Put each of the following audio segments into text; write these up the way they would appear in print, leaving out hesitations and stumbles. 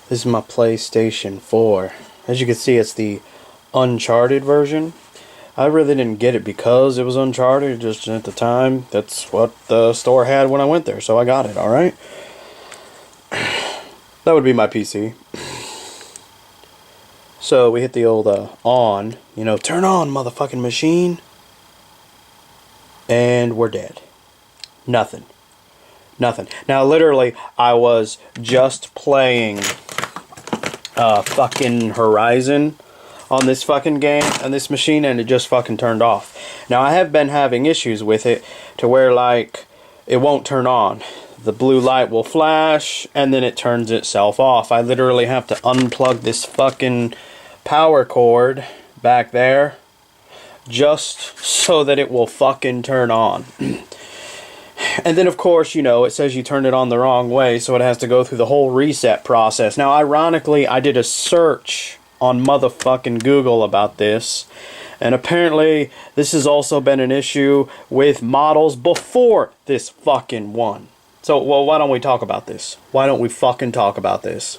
This is my PlayStation 4. As you can see, it's the Uncharted version. I really didn't get it because it was Uncharted, just at the time, that's what the store had when I went there, so I got it, alright? That would be my PC. So we hit the old on, turn on, motherfucking machine. And we're dead. Nothing. Nothing. Now, literally, I was just playing fucking Horizon on this fucking game and this machine, and it just fucking turned off. Now, I have been having issues with it to where, like, it won't turn on. The blue light will flash, and then it turns itself off. I literally have to unplug this fucking power cord back there just so that it will fucking turn on. And then, of course, it says you turned it on the wrong way, so it has to go through the whole reset process. Now, ironically, I did a search on motherfucking Google about this, and apparently this has also been an issue with models before this fucking one. So, well, why don't we talk about this? Why don't we fucking talk about this?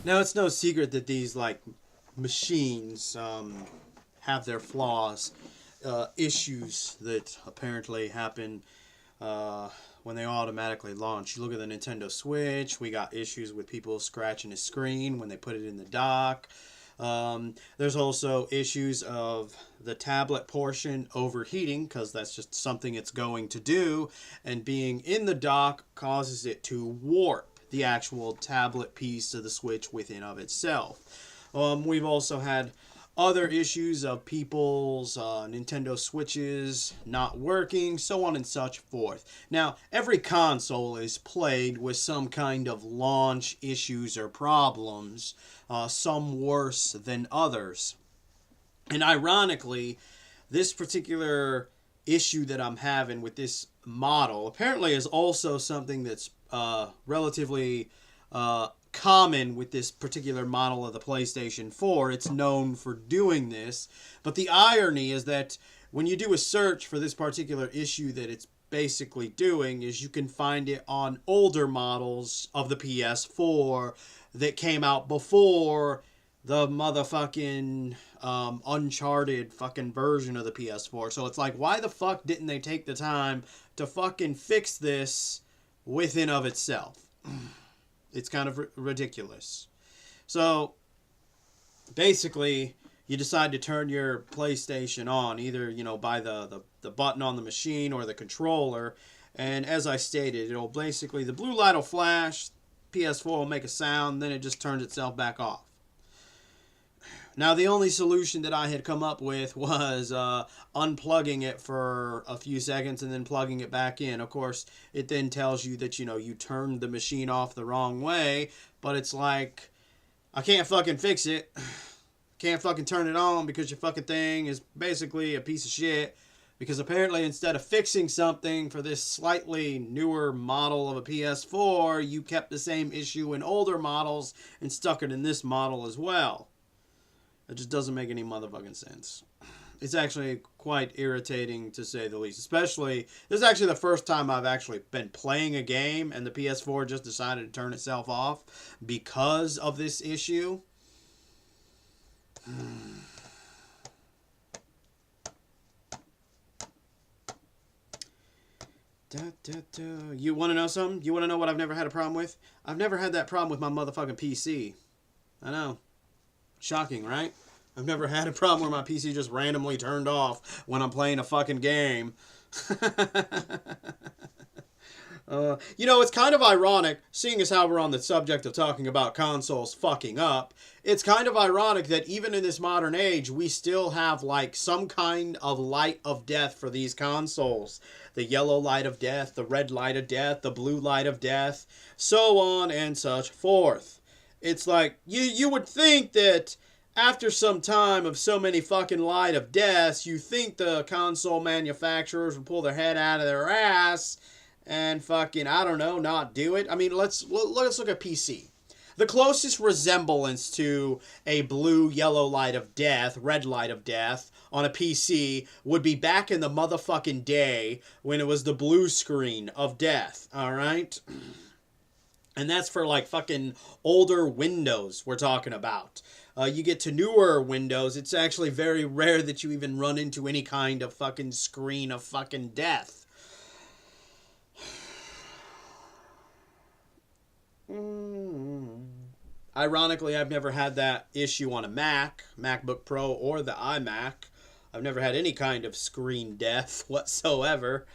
Now, it's no secret that these, machines have their flaws, issues that apparently happen when they automatically launch. You look at the Nintendo Switch, we got issues with people scratching the screen when they put it in the dock. There's also issues of the tablet portion overheating, because that's just something it's going to do, and being in the dock causes it to warp the actual tablet piece of the Switch within of itself. We've also had other issues of people's Nintendo Switches not working, so on and such forth. Now, every console is plagued with some kind of launch issues or problems, some worse than others. And ironically, this particular issue that I'm having with this model apparently is also something that's relatively common with this particular model of the PlayStation 4. It's known for doing this, but the irony is that when you do a search for this particular issue that it's basically doing, is you can find it on older models of the PS4 that came out before the motherfucking Uncharted fucking version of the PS4. So it's like, why the fuck didn't they take the time to fucking fix this within of itself? It's kind of ridiculous. So basically, you decide to turn your PlayStation on, either by the button on the machine or the controller, and as I stated, it'll basically, the blue light will flash, PS4 will make a sound, then it just turns itself back off. Now, the only solution that I had come up with was unplugging it for a few seconds and then plugging it back in. Of course, it then tells you that, you turned the machine off the wrong way, but it's like, I can't fucking fix it. Can't fucking turn it on because your fucking thing is basically a piece of shit. Because apparently, instead of fixing something for this slightly newer model of a PS4, you kept the same issue in older models and stuck it in this model as well. It just doesn't make any motherfucking sense. It's actually quite irritating, to say the least. Especially, this is actually the first time I've actually been playing a game and the PS4 just decided to turn itself off because of this issue. You want to know something? You want to know what I've never had a problem with? I've never had that problem with my motherfucking PC. I know. Shocking, right? I've never had a problem where my PC just randomly turned off when I'm playing a fucking game. It's kind of ironic, seeing as how we're on the subject of talking about consoles fucking up, it's kind of ironic that even in this modern age, we still have, some kind of light of death for these consoles. The yellow light of death, the red light of death, the blue light of death, so on and such forth. It's like, you would think that after some time of so many fucking light of deaths, you think the console manufacturers would pull their head out of their ass and fucking, I don't know, not do it. I mean, let's look at PC. The closest resemblance to a blue, yellow light of death, red light of death on a PC would be back in the motherfucking day when it was the blue screen of death, alright? And that's for like fucking older Windows we're talking about. You get to newer Windows, it's actually very rare that you even run into any kind of fucking screen of fucking death. Ironically, I've never had that issue on a Mac, MacBook Pro, or the iMac. I've never had any kind of screen death whatsoever.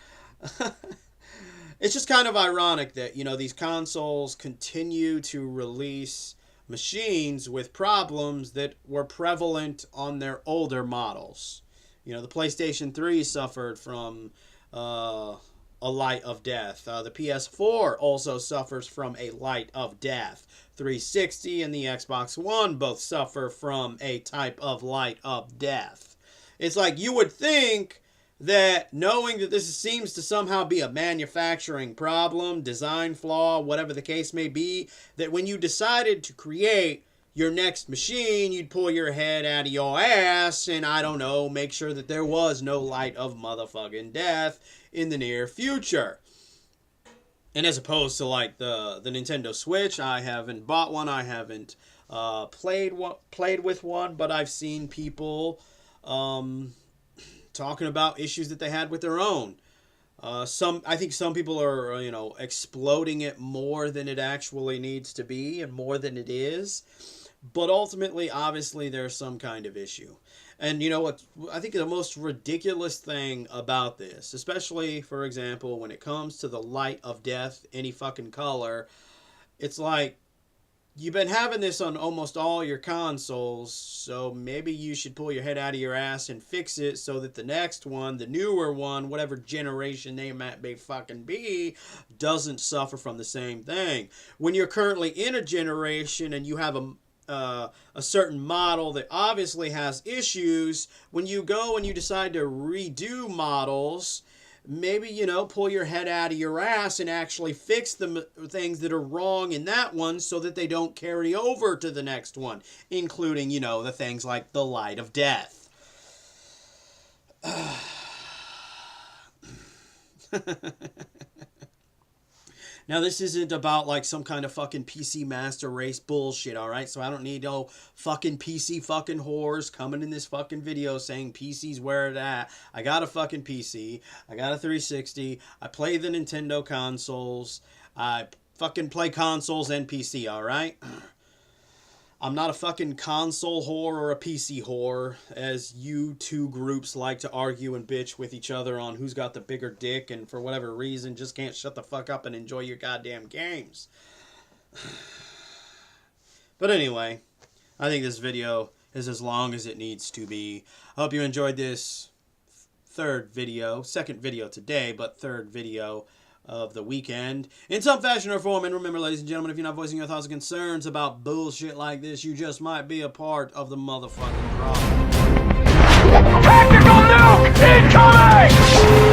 It's just kind of ironic that, you know, these consoles continue to release machines with problems that were prevalent on their older models. You know, the PlayStation 3 suffered from a light of death. The PS4 also suffers from a light of death. 360 and the Xbox One both suffer from a type of light of death. It's like you would think that knowing that this seems to somehow be a manufacturing problem, design flaw, whatever the case may be, that when you decided to create your next machine, you'd pull your head out of your ass and, I don't know, make sure that there was no light of motherfucking death in the near future. And as opposed to like the Nintendo Switch, I haven't bought one, I haven't played with one, but I've seen people talking about issues that they had with their own. I think some people are, you know, exploding it more than it actually needs to be and more than it is. But ultimately, obviously, there's some kind of issue. And you know what? I think the most ridiculous thing about this, especially, for example, when it comes to the light of death, any fucking color, it's like, you've been having this on almost all your consoles, so maybe you should pull your head out of your ass and fix it so that the next one, the newer one, whatever generation they might be fucking be, doesn't suffer from the same thing. When you're currently in a generation and you have a certain model that obviously has issues, when you go and you decide to redo models, maybe, you know, pull your head out of your ass and actually fix the things that are wrong in that one so that they don't carry over to the next one, including, you know, the things like the light of death. Now, this isn't about, like, some kind of fucking PC master race bullshit, alright? So I don't need no fucking PC fucking whores coming in this fucking video saying PC's where it at. I got a fucking PC. I got a 360. I play the Nintendo consoles. I fucking play consoles and PC, alright? I'm not a fucking console whore or a PC whore, as you two groups like to argue and bitch with each other on who's got the bigger dick and for whatever reason just can't shut the fuck up and enjoy your goddamn games. But anyway, I think this video is as long as it needs to be. I hope you enjoyed this second video today, but third video of the weekend in some fashion or form. And remember, ladies and gentlemen, if you're not voicing your thoughts and concerns about bullshit like this, you just might be a part of the motherfucking problem. Tactical nuke incoming!